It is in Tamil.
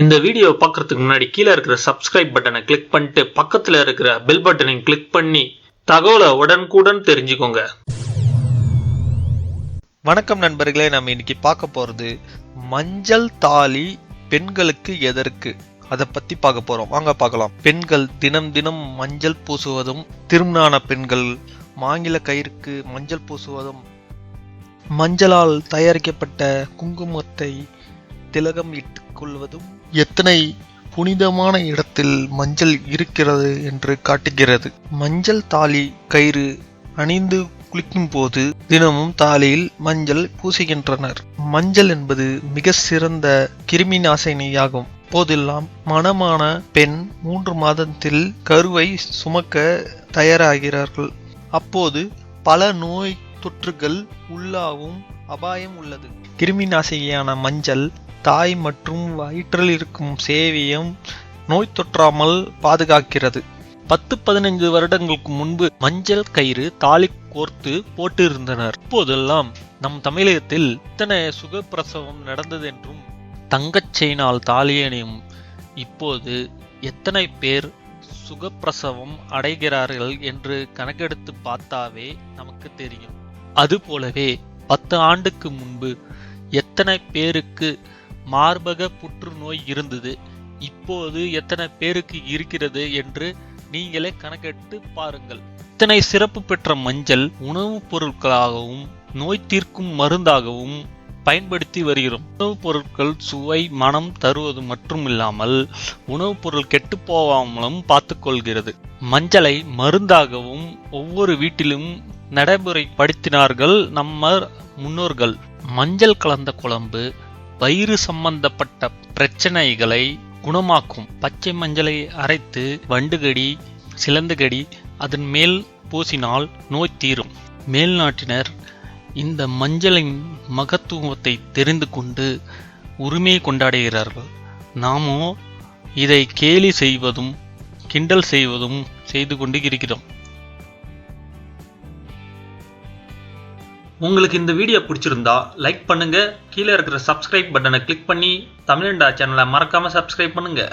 இந்த வீடியோ பார்க்கறதுக்கு முன்னாடி கீழே இருக்கிற சப்ஸ்கிரைப் பட்டனை கிளிக் பண்ணிட்டு பக்கத்துல இருக்கிற பெல் பட்டனையும் கிளிக் பண்ணி தகவலை உடனுக்குடன் தெரிஞ்சுக்கோங்க. வணக்கம் நண்பர்களே, நம்ம இன்னைக்கு பார்க்க போறது மஞ்சள் தாலி பெண்களுக்கு எதற்கு, அதை பத்தி பார்க்க போறோம். வாங்க பார்க்கலாம். பெண்கள் தினம் தினம் மஞ்சள் பூசுவதும், திருமணான பெண்கள் மாங்கில கயிறுக்கு மஞ்சள் பூசுவதும், மஞ்சளால் தயாரிக்கப்பட்ட குங்குமத்தை திலகம் இட்டுக் கொள்வதும் எத்தனை புனிதமான இடத்தில் மஞ்சள் இருக்கிறது என்று காட்டுகிறது. மஞ்சள் தாலி கயிறு அணிந்து குளிக்கும் போது தினமும் தாலியில் மஞ்சள் பூசுகின்றனர். மஞ்சள் என்பது மிக சிறந்த கிருமி நாசினியாகும். போதெல்லாம் மணமான பெண் 3 மாதத்தில் கருவை சுமக்க தயாராகிறார்கள். அப்போது பல நோய் தொற்றுகள் உள்ளாகும் அபாயம் உள்ளது. கிருமி நாசினியான மஞ்சள் தாய் மற்றும் வயிற்றில் இருக்கும் சேவையும் நோய் தொற்றாமல் பாதுகாக்கிறது. 10-15 வருடங்களுக்கு முன்பு மஞ்சள் கயிறு தாலி கோர்த்து போட்டு இருந்தனர். இப்போதெல்லாம் நம் தமிழகத்தில் இத்தனை சுகப்பிரசவம் நடந்தது என்றும் தங்கச் செயினால் தாலியணியும் இப்போது எத்தனை பேர் சுகப்பிரசவம் அடைகிறார்கள் என்று கணக்கெடுத்து பார்த்தாவே நமக்கு தெரியும். அதுபோலவே 10 ஆண்டுக்கு முன்பு எத்தனை பேருக்கு மார்பக புற்றுநோய் இருந்தது, இப்போது எத்தனை பேருக்கு இருக்கிறது என்று நீங்களே கணக்கெடுத்து பாருங்கள். இத்தனை சிறப்பு பெற்ற மஞ்சள் உணவுப் பொருட்களாகவும் நோய் தீர்க்கும் மருந்தாகவும் பயன்படுத்தி வருகிறோம். உணவுப் பொருட்கள் சுவை மனம் தருவது மட்டும் இல்லாமல் உணவுப் பொருள் கெட்டு போகாமலும் பார்த்து கொள்கிறது. மஞ்சளை மருந்தாகவும் ஒவ்வொரு வீட்டிலும் நடைமுறைப்படுத்தினார்கள் நம்ம முன்னோர்கள். மஞ்சள் கலந்த குழம்பு வயிறு சம்பந்தப்பட்ட பிரச்சனைகளை குணமாக்கும். பச்சை மஞ்சளை அரைத்து வண்டுகடி சிலந்துகடி அதன் மேல் பூசினால் நோய் தீரும். மேல்நாட்டினர் இந்த மஞ்சளின் மகத்துவத்தை தெரிந்து கொண்டு உரிமையை கொண்டாடுகிறார்கள். நாமோ இதை கேலி செய்வதும் கிண்டல் செய்வதும் செய்து கொண்டு இருக்கிறோம். உங்களுக்கு இந்த வீடியோ பிடிச்சிருந்தா லைக் பண்ணுங்க. கீழே இருக்கிற சப்ஸ்கிரைப் பட்டனை கிளிக் பண்ணி தமிழண்டா சேனலை மறக்காம சப்ஸ்கிரைப் பண்ணுங்க.